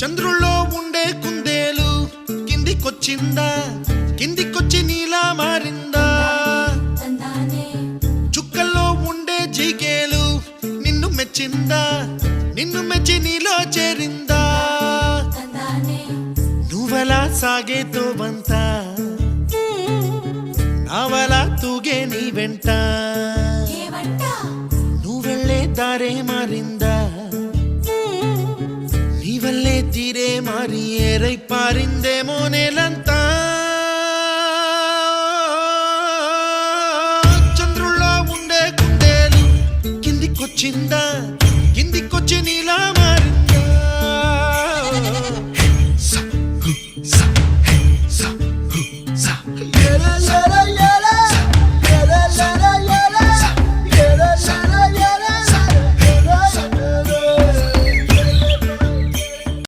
చంద్రుల్లో ఉండే కుందేలు కిందికొచ్చిందా, కిందికొచ్చి నీలా మారిందా? చుక్కల్లో ఉండే జీకేలు నిన్ను మెచ్చిందా, నిన్ను మెచ్చి నీలో చేరిందా? నువ్వలా సాగేతో బంత, నావలా తూగే నీ వెంట, నువ్వెళ్ళే దారే మారిందా, నీవల్లే తీరే మారి ఏరై పారిందేమో నేలంతా. చంద్రుల్లో ఉండే కుందేలు కిందికొచ్చిందా,